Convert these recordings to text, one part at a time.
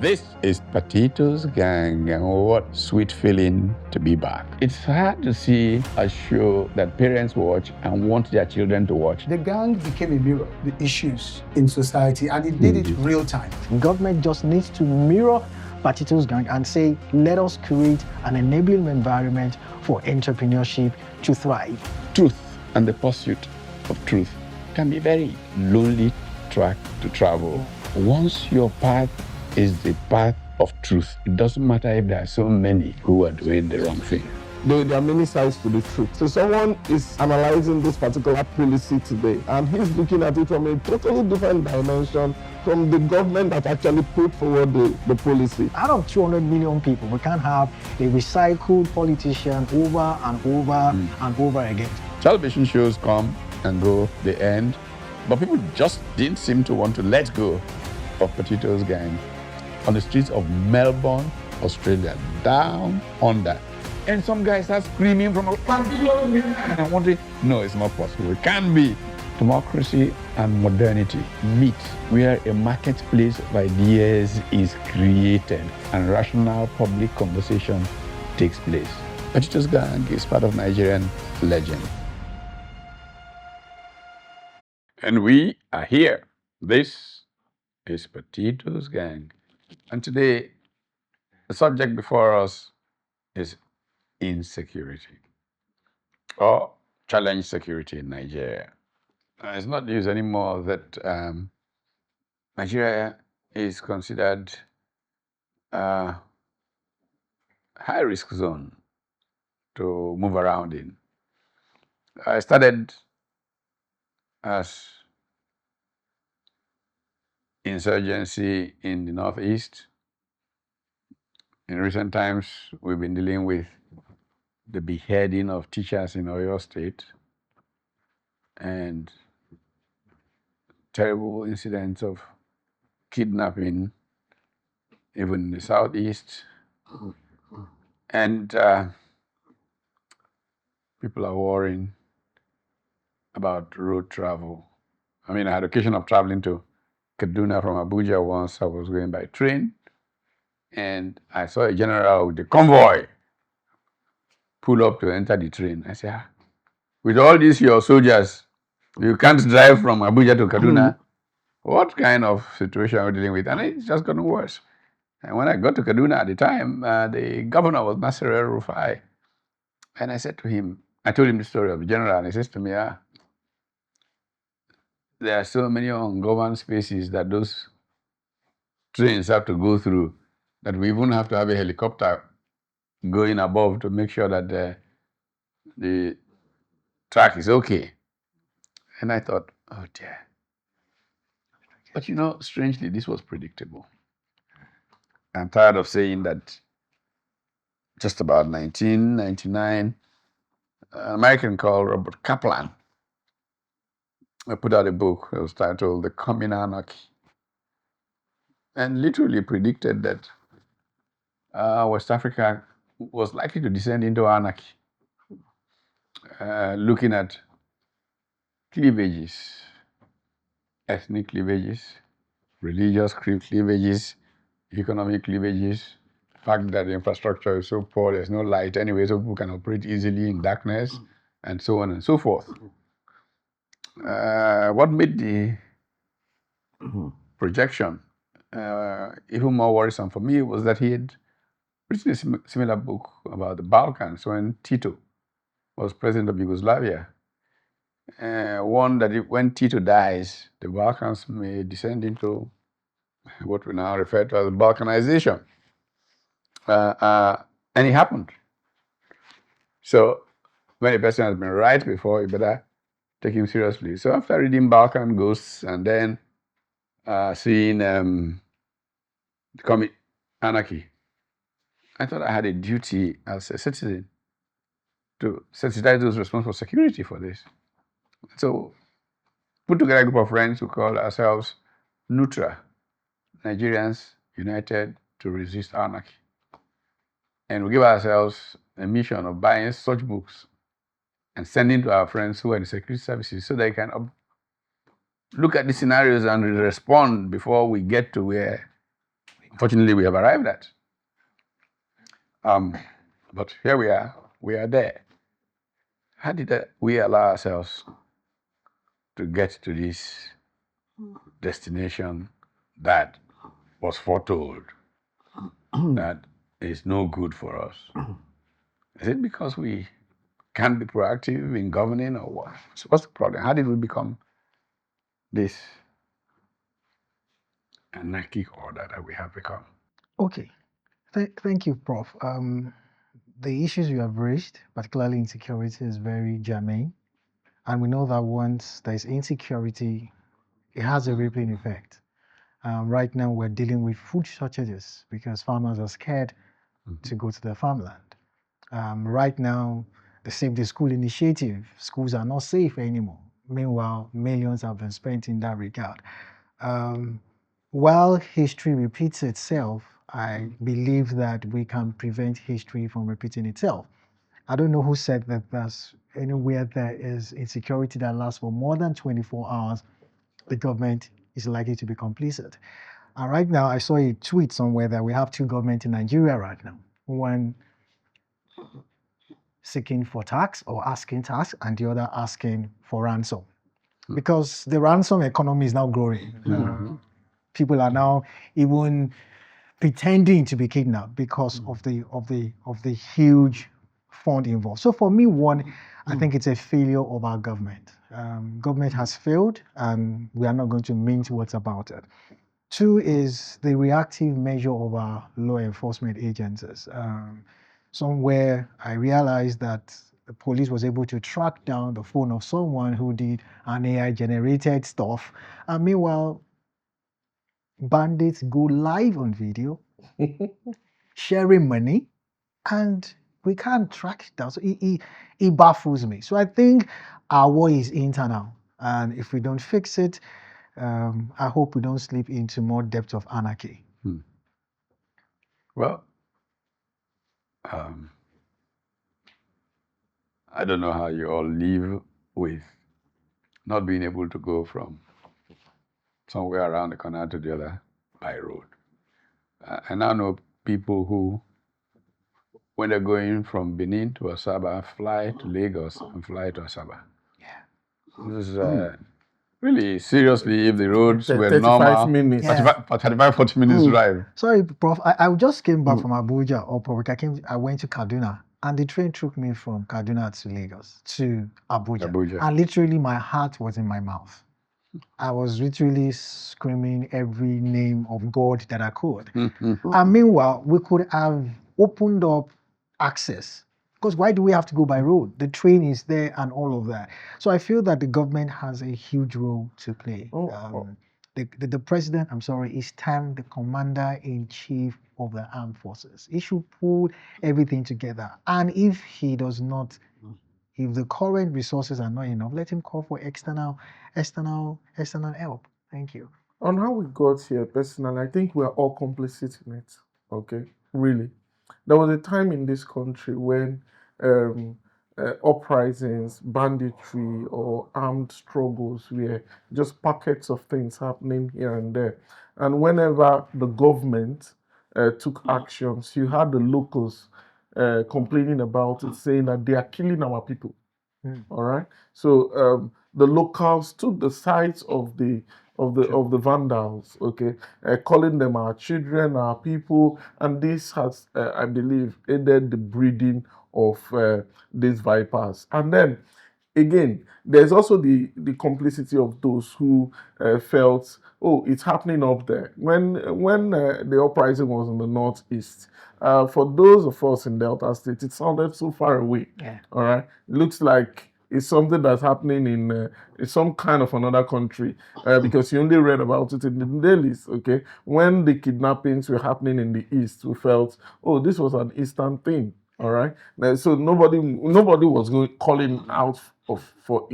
This is Patitos Gang, and what sweet feeling to be back. It's hard to see a show that parents watch and want their children to watch. The gang became a mirror, the issues in society, and it did it real time. Government just needs to mirror Patitos Gang and say, let us create an enabling environment for entrepreneurship to thrive. Truth and the pursuit of truth can be very lonely track to travel. Once your path is the path of truth, it doesn't matter if there are so many who are doing the wrong thing. There are many sides to the truth. So someone is analyzing this particular policy today, and he's looking at it from a totally different dimension from the government that actually put forward the policy. Out of 200 million people, we can't have a recycled politician over and over and over again. Television shows come and go, they end, but people just didn't seem to want to let go of Patitos Gang on the streets of Melbourne, Australia, down under. And some guys start screaming from a and I'm wondering, no, it's not possible. It can be. Democracy and modernity meet where a marketplace of ideas is created and rational public conversation takes place. Patitos Gang is part of Nigerian legend. And we are here. This is Patitos Gang. And today, the subject before us is insecurity or challenge security in Nigeria. It's not news anymore that Nigeria is considered a high-risk zone to move around in. I started as insurgency in the Northeast. In recent times, we've been dealing with the beheading of teachers in Oyo State and terrible incidents of kidnapping, even in the Southeast. And people are worrying about road travel. I mean, I had occasion of traveling to Kaduna from Abuja once. I was going by train, and I saw a general with a convoy pull up to enter the train. I said, with all these your soldiers, you can't drive from Abuja to Kaduna. What kind of situation are we dealing with? And it's just gotten worse. And when I got to Kaduna at the time, the governor was Nasir El-Rufai. And I said to him, I told him the story of the general, and he says to me, there are so many ungoverned spaces that those trains have to go through that we even have to have a helicopter going above to make sure that the track is okay. And I thought, oh dear. But you know, strangely, this was predictable. I'm tired of saying that just about 1999, an American called Robert Kaplan put out a book. It was titled The Coming Anarchy, and literally predicted that West Africa was likely to descend into anarchy, looking at cleavages, ethnic cleavages, religious cleavages, economic cleavages, the fact that the infrastructure is so poor, there's no light anyway, so people can operate easily in darkness, and so on and so forth. What made the projection even more worrisome for me was that he had written a similar book about the Balkans when Tito was president of Yugoslavia. Warned that when Tito dies, the Balkans may descend into what we now refer to as Balkanization. And it happened. So when a person has been right before, you better take him seriously. So after reading Balkan Ghosts and then seeing the Coming Anarchy, I thought I had a duty as a citizen to sensitize those responsible for security for this. So put together a group of friends who call ourselves NUTRA, Nigerians United to Resist Anarchy. And we give ourselves a mission of buying such books and sending to our friends who are in the security services so they can look at the scenarios and respond before we get to where Fortunately, we have arrived at. But here we are. We are there. How did we allow ourselves to get to this destination that was foretold that is no good for us? Is it because we can't be proactive in governing, or what? So what's the problem? How did we become this anarchic order that we have become? Okay. Thank you, Prof. The issues you have raised, particularly insecurity, is very germane. And we know that once there's insecurity, it has a rippling effect. Right now, we're dealing with food shortages because farmers are scared to go to their farmland. Right now, the Save the School initiative, schools are not safe anymore. Meanwhile, millions have been spent in that regard. While history repeats itself, I believe that we can prevent history from repeating itself. I don't know who said that there's anywhere there is insecurity that lasts for more than 24 hours, the government is likely to be complicit. And right now, I saw a tweet somewhere that we have two governments in Nigeria right now. One seeking for tax or asking tax, and the other asking for ransom. Because the ransom economy is now growing. People are now even pretending to be kidnapped because of the huge fund involved. So for me, one, I think it's a failure of our government. Government has failed, and we are not going to mince words about it. Two is the reactive measure of our law enforcement agencies. Somewhere I realized that the police was able to track down the phone of someone who did an AI-generated stuff. And meanwhile, bandits go live on video, sharing money, and we can't track it down. So it baffles me. So I think our war is internal. And if we don't fix it, I hope we don't slip into more depth of anarchy. Well, I don't know how you all live with not being able to go from somewhere around the corner to the other by road. I now know people who, when they're going from Benin to Asaba, fly to Lagos and fly to Asaba. Yeah. This is really, seriously, if the roads were 35 normal, minutes. 35, 40 minutes drive. Sorry, Prof. I just came back from Abuja, or probably I went to Kaduna, and the train took me from Kaduna to Lagos to Abuja. And literally, my heart was in my mouth. I was literally screaming every name of God that I could. And meanwhile, we could have opened up access. Because why do we have to go by road? The train is there and all of that. So I feel that the government has a huge role to play. The president, is termed the commander-in-chief of the armed forces. He should pull everything together. And if he does not, if the current resources are not enough, let him call for external help. Thank you. On how we got here, personally, I think we are all complicit in it. Okay, really. There was a time in this country when uprisings, banditry, or armed struggles were just packets of things happening here and there. And whenever the government took actions, you had the locals complaining about it, saying that they are killing our people. All right. So the locals took the sides of the vandals, okay, calling them our children, our people, and this has, I believe, aided the breeding of these vipers. And then again, there's also the complicity of those who felt, oh, it's happening up there. When the uprising was in the northeast, for those of us in Delta State, it sounded so far away. Yeah. All right, it looks like it's something that's happening in some kind of another country because you only read about it in the dailies. Okay, when the kidnappings were happening in the east, we felt, oh, this was an eastern thing. All right, so nobody was calling out for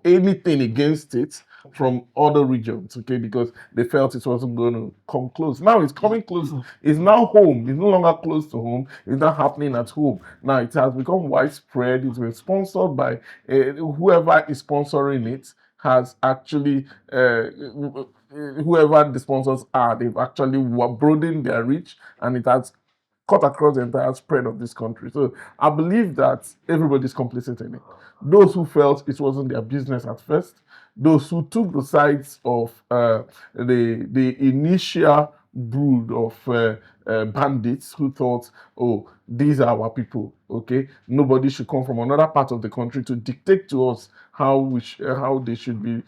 anything against it from other regions, okay, because they felt it wasn't going to come close. Now it's coming close. It's now home. It's no longer close to home. It's not happening at home. Now it has become widespread. It's been sponsored by whoever is sponsoring it has actually, whoever the sponsors are, they've actually broadened their reach, and it has cut across the entire spread of this country. So I believe that everybody's complicit in it. Those who felt it wasn't their business at first, those who took the sides of the initial brood of bandits who thought, oh, these are our people, okay? Nobody should come from another part of the country to dictate to us how how they should be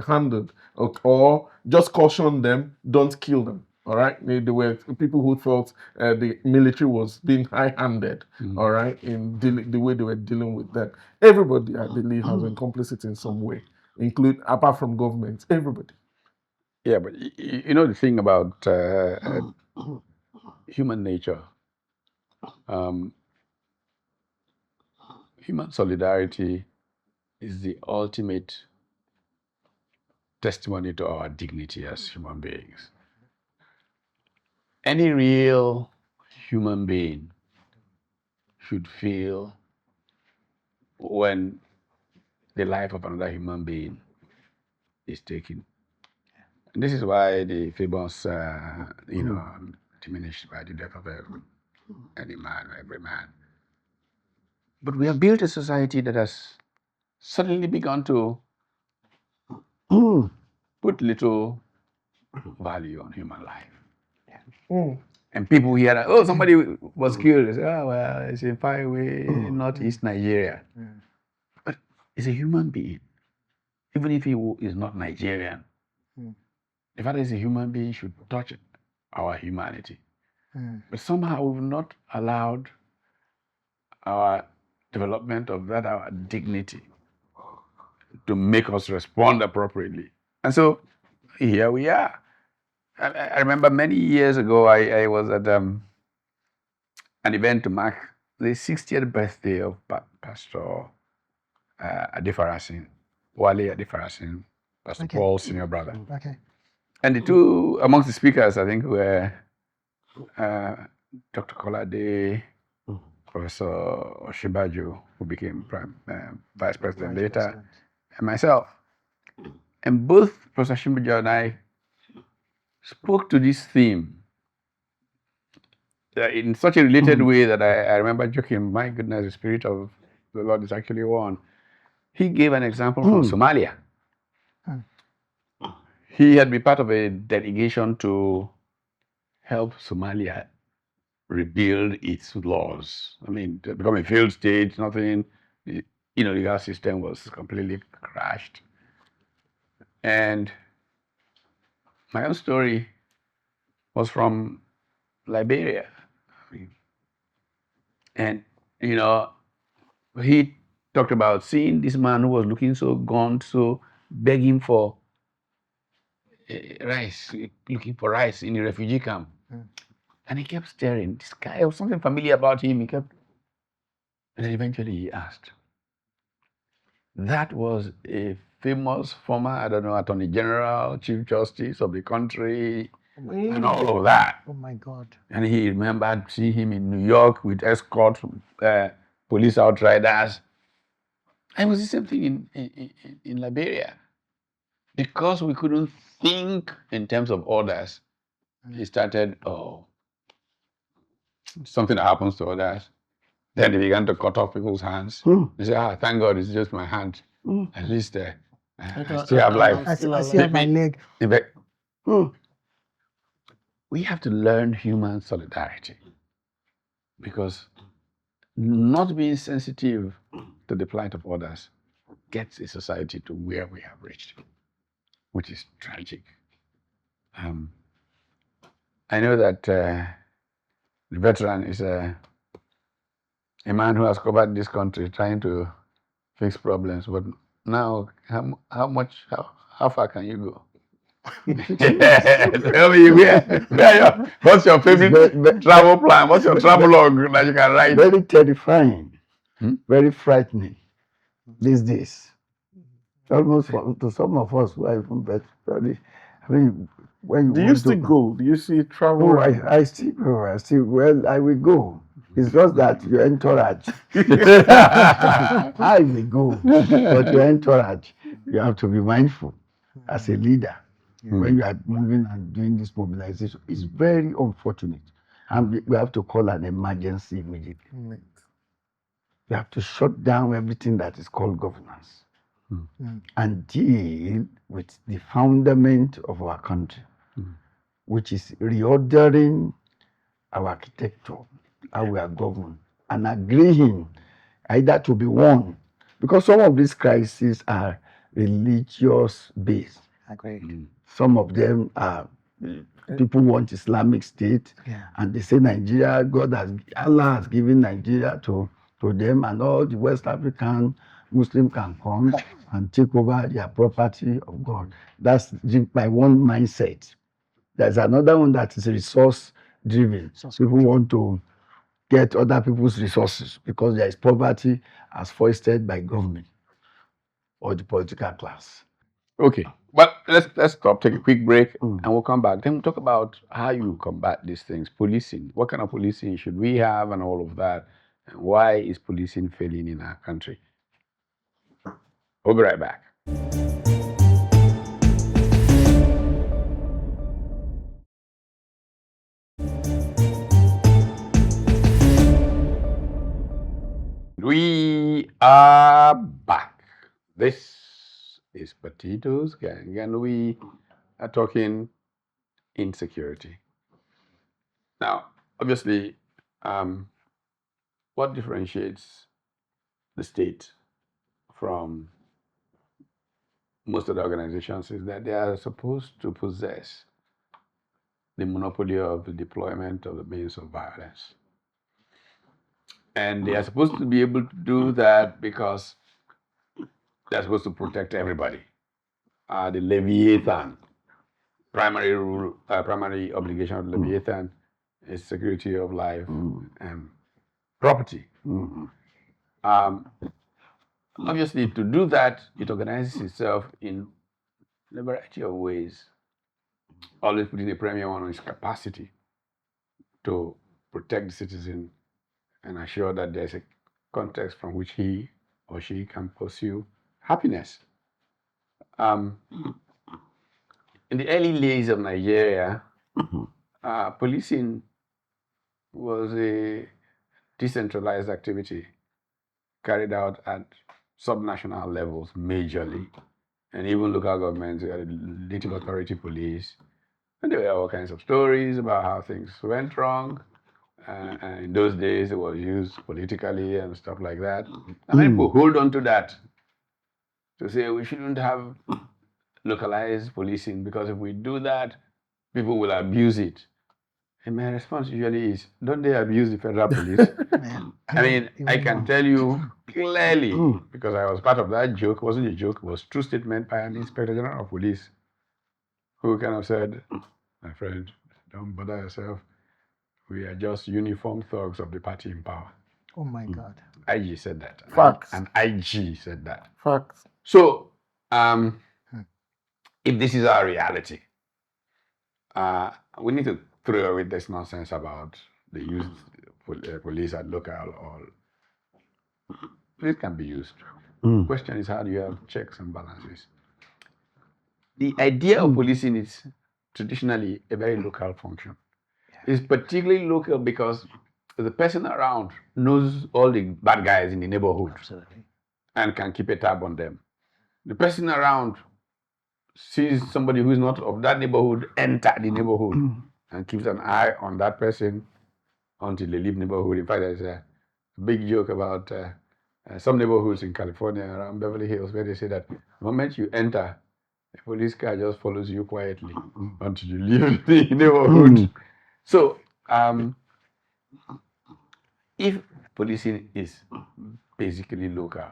handled, or just caution them, don't kill them. All right, they were people who thought the military was being high-handed. All right, in the way they were dealing with them. Everybody, I believe, has been complicit in some way, apart from government. Everybody. Yeah, but you know the thing about human nature, human solidarity is the ultimate testimony to our dignity as human beings. Any real human being should feel when the life of another human being is taken. And this is why the famous, diminished by the death of any man or every man. But we have built a society that has suddenly begun to put little value on human life. And people hear that, oh, somebody was killed. They say, oh, well, it's in far away, northeast Nigeria. But it's a human being. Even if he is not Nigerian, the fact that he's a human being should touch our humanity. But somehow we've not allowed our development of that, our dignity, to make us respond appropriately. And so here we are. I remember many years ago, I was at an event to mark the 60th birthday of Pastor Adefarasin, Wale Adefarasin, Pastor Paul's senior brother. Okay. And the two amongst the speakers, I think, were Dr. Kolade, Professor Oshibaju, who became Vice President later, and myself. And both Professor Oshibaju and I spoke to this theme in such a related way that I remember joking, my goodness, the Spirit of the Lord is actually one. He gave an example from Somalia. He had been part of a delegation to help Somalia rebuild its laws. I mean, to become a failed state, nothing, the legal system was completely crashed. And my own story was from Liberia. And, he talked about seeing this man who was looking so gaunt, so begging for rice, looking for rice in a refugee camp. And he kept staring. This guy, there was something familiar about him. And then eventually he asked. That was a famous former, I don't know, Attorney General, Chief Justice of the country, and all of that. Oh my God. And he remembered seeing him in New York with escort, police outriders. And it was the same thing in Liberia. Because we couldn't think in terms of orders, he started, something that happens to others. Then they began to cut off people's hands. They say, thank God, it's just my hand. At least I still have life. I still have my leg. We have to learn human solidarity, because not being sensitive to the plight of others gets a society to where we have reached, which is tragic. I know that the veteran is a man who has covered this country trying to fix problems, but now how far can you go? Tell me, what's your favorite travel plan? What's your travel log that you can write? Very terrifying, very frightening these days. Almost to some of us who are even better. I mean, when do you still go? Do you see travel? Oh, I still go. Well, I will go. It's just that your entourage. I will go, but your entourage. You have to be mindful as a leader Yeah. when you are moving and doing this mobilization. It's very unfortunate. And we have to call an emergency immediately. Mm. We have to shut down everything that is called governance and deal with the fundament of our country, which is reordering our architecture, how we are governed, and agreeing either to be one, because some of these crises are religious based. Agreed. Some of them are people want Islamic State, and they say Nigeria, Allah has given Nigeria to them, and all the West African Muslim can come and take over their property of God. That's by one mindset. There's another one that is resource driven. People want to get other people's resources because there is poverty as foisted by government or the political class. Okay, but let's stop, take a quick break, and we'll come back. Then we'll talk about how you combat these things. Policing. What kind of policing should we have, and all of that, and why is policing failing in our country? We'll be right back. We are back. This is Patitos Gang, and we are talking insecurity. Now, obviously, what differentiates the state from most of the organizations is that they are supposed to possess the monopoly of the deployment of the means of violence. And they are supposed to be able to do that because they're supposed to protect everybody. The Leviathan, primary obligation of the Leviathan is security of life and property. Obviously, to do that, it organizes itself in a variety of ways, always putting a premium on its capacity to protect the citizen and assure that there's a context from which he or she can pursue happiness. In the early days of Nigeria, policing was a decentralized activity carried out at subnational levels majorly, and even local governments, we had a native authority police, and there were all kinds of stories about how things went wrong. And in those days, it was used politically and stuff like that. And many people hold on to that to say we shouldn't have localized policing because if we do that, people will abuse it. And my response usually is, don't they abuse the federal police? I mean, I can tell you clearly, because I was part of that joke. It wasn't a joke, it was a true statement by an Inspector General of Police who kind of said, my friend, don't bother yourself. We are just uniformed thugs of the party in power. Oh my God. IG said that. Facts. And IG said that. Facts. So, if this is our reality, we need to throw away this nonsense about the use of police at local or police can be used. The question is, how do you have checks and balances? The idea of policing is traditionally a very local function. It's particularly local because the person around knows all the bad guys in the neighborhood. Absolutely. And can keep a tab on them. The person around sees somebody who is not of that neighborhood enter the neighborhood and keeps an eye on that person until they leave neighborhood. In fact, there's a big joke about some neighborhoods in California around Beverly Hills where they say that the moment you enter, a police car just follows you quietly until you leave the neighborhood. So, if policing is basically local,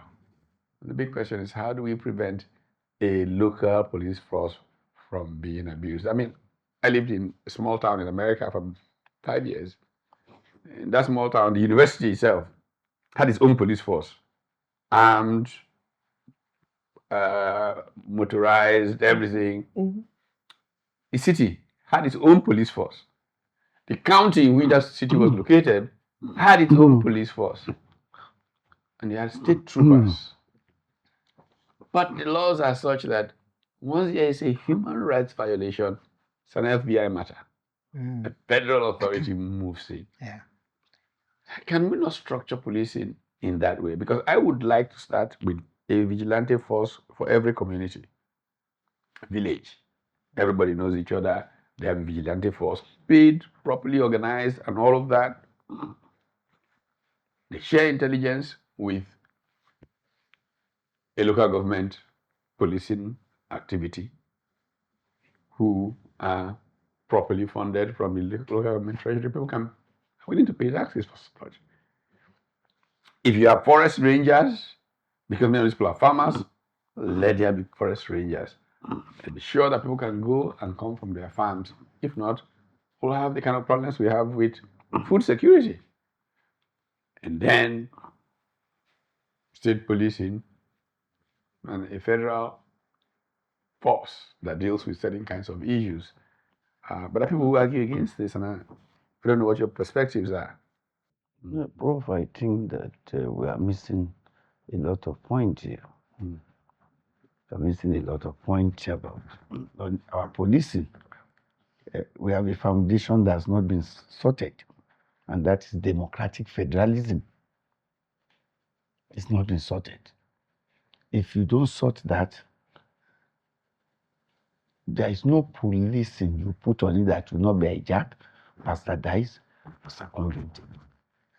the big question is, how do we prevent a local police force from being abused? I mean, I lived in a small town in America for 5 years. In that small town, the university itself had its own police force, armed, motorized, everything. The city had its own police force. The county in which that city was located had its own police force. And they had state troopers. But the laws are such that once there is a human rights violation, it's an FBI matter. A federal authority moves in. Yeah. Can we not structure policing in that way? Because I would like to start with a vigilante force for every community, village. Everybody knows each other. They have a vigilante force, paid, properly organized, and all of that. They share intelligence with a local government policing activity who are properly funded from the local government treasury. People are willing to pay taxes for such. If you have forest rangers, because many of these people are farmers, let there be forest rangers. And be sure that people can go and come from their farms. If not, we'll have the kind of problems we have with food security. And then state policing and a federal force that deals with certain kinds of issues. But there are people who argue against this, and I don't know what your perspectives are. Yeah, Prof, I think that we are missing a lot of points here. We are missing a lot of points about our policing. We have a foundation that has not been sorted, and that is democratic federalism. It's not been sorted. If you don't sort that, there is no policing you put on it that will not be hijacked, bastardized, or circumvented.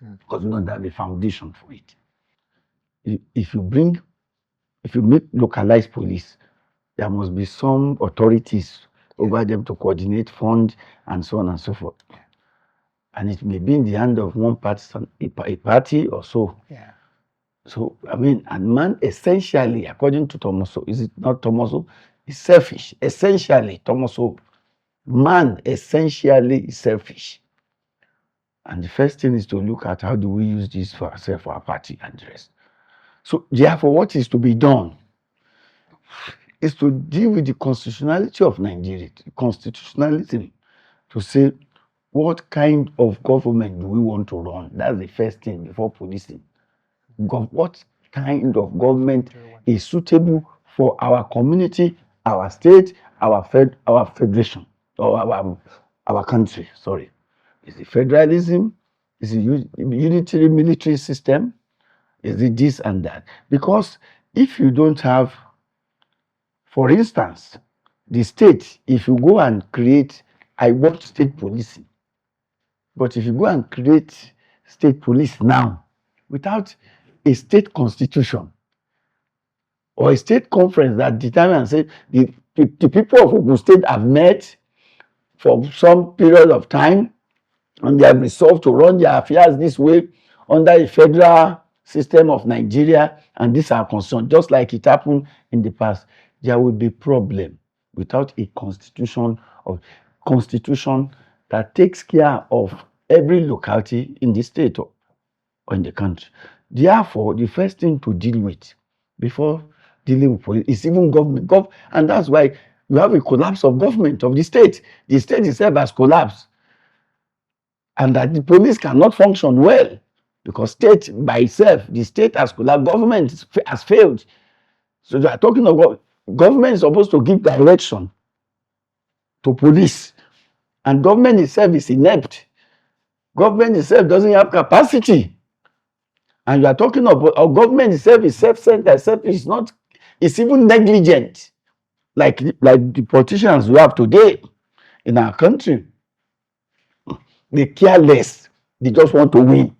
Because you don't have a foundation for it. If you make localized police, there must be some authorities over them to coordinate funds and so on and so forth. And it may be in the hand of one party, a party or so. Yeah. So, I mean, and man essentially, according to Thomas, is it not Thomas? Is selfish. Essentially, Thomas, man essentially is selfish. And the first thing is to look at how do we use this for ourselves, for our party and the rest. So, therefore, what is to be done is to deal with the constitutionality of Nigeria, the constitutionalism, to say what kind of government do we want to run? That's the first thing before policing. What kind of government is suitable for our community, our state, our federation, or our country? Sorry, is it federalism? Is it unitary military system? Is it this and that? Because if you don't have, for instance, the state, if you go and create, I want state policing, but if you go and create state police now without a state constitution or a state conference that determines and say the people of Ogun State have met for some period of time and they have resolved to run their affairs this way under the federal system of Nigeria, and these are concerned, just like it happened in the past. There will be problem without a constitution that takes care of every locality in the state or in the country. Therefore, the first thing to deal with before dealing with police is even government. And that's why you have a collapse of government of the state. The state itself has collapsed. And that the police cannot function well because state by itself, the state has collapsed, government has failed. So they are talking about government is supposed to give direction to police. And government itself is inept. Government itself doesn't have capacity. And you are talking about our government itself is self-centered, it's even negligent, like the politicians we have today in our country. They care less. They just want to win.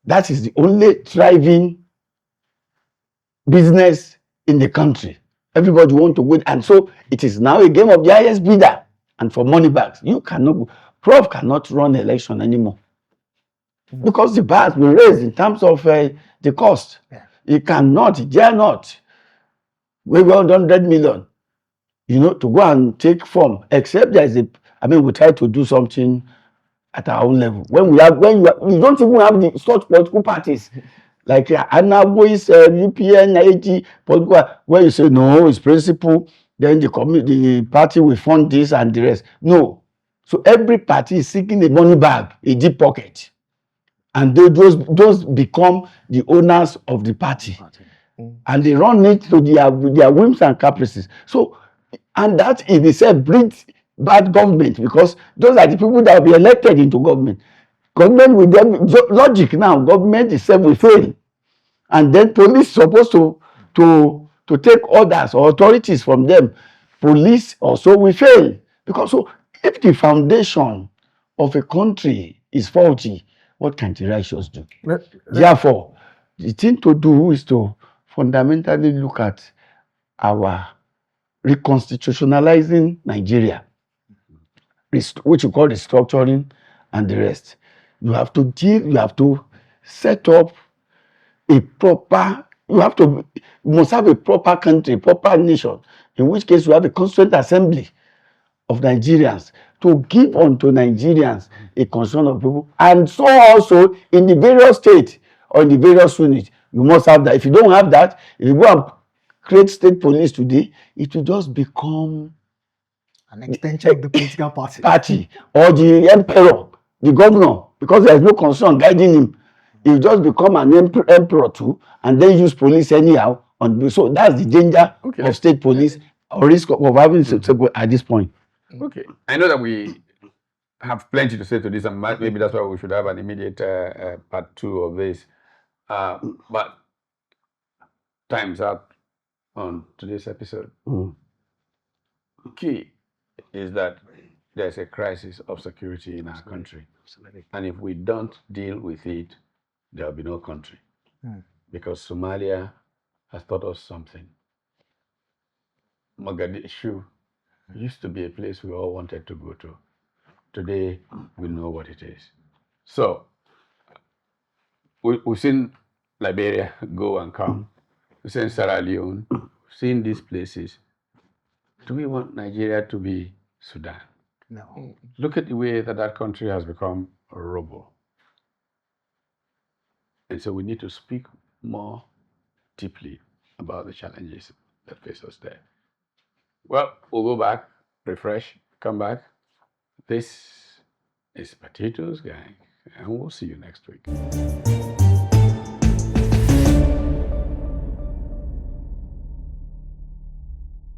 That is the only thriving business in the country. Everybody wants to win. And so it is now a game of the highest bidder. And for money bags, you cannot, Prof cannot run election anymore. Because the bar has been raised in terms of the cost. Yeah. You cannot, it dare not. We want 100 million, to go and take form, except there is we try to do something at our own level. We don't even have such political parties like Anabois, UPN, AG, political, where you say no, it's principle, then the party will fund this and the rest. No. So every party is seeking a money bag, a deep pocket. And those become the owners of the party. and they run it to their whims and caprices. So, and that in itself breeds bad government, because those are the people that will be elected into government. Government with them, logic now, government itself will fail. And then police supposed to take orders or authorities from them. Police also will fail. Because so if the foundation of a country is faulty, what can the righteous do? Therefore, the thing to do is to fundamentally look at our reconstitutionalizing Nigeria, which you call restructuring and the rest. You have to set up a proper, you must have a proper country, proper nation, in which case you have a constituent assembly of Nigerians to give unto Nigerians a concern of people. And so also in the various states or in the various units, you must have that. If you don't have that, if you go and create state police today, it will just become an extension of the political party or the emperor, the governor, because there is no concern guiding him. He will just become an emperor too, and then use police anyhow. So that's the danger of state police, or risk of having at this point. Okay, I know that we have plenty to say to this, and maybe that's why we should have an immediate part 2 of this. But time's up on today's episode. Key is that there's a crisis of security in our country. And if we don't deal with it, there'll be no country. Because Somalia has taught us something. Mogadishu used to be a place we all wanted to go to. Today, we know what it is. So, we've seen Liberia go and come. We've seen Sierra Leone. We've seen these places. Do we want Nigeria to be Sudan? No. Look at the way that country has become a rubble. And so we need to speak more deeply about the challenges that face us there. Well, we'll go back, refresh, come back. This is Patitos Gang, and we'll see you next week.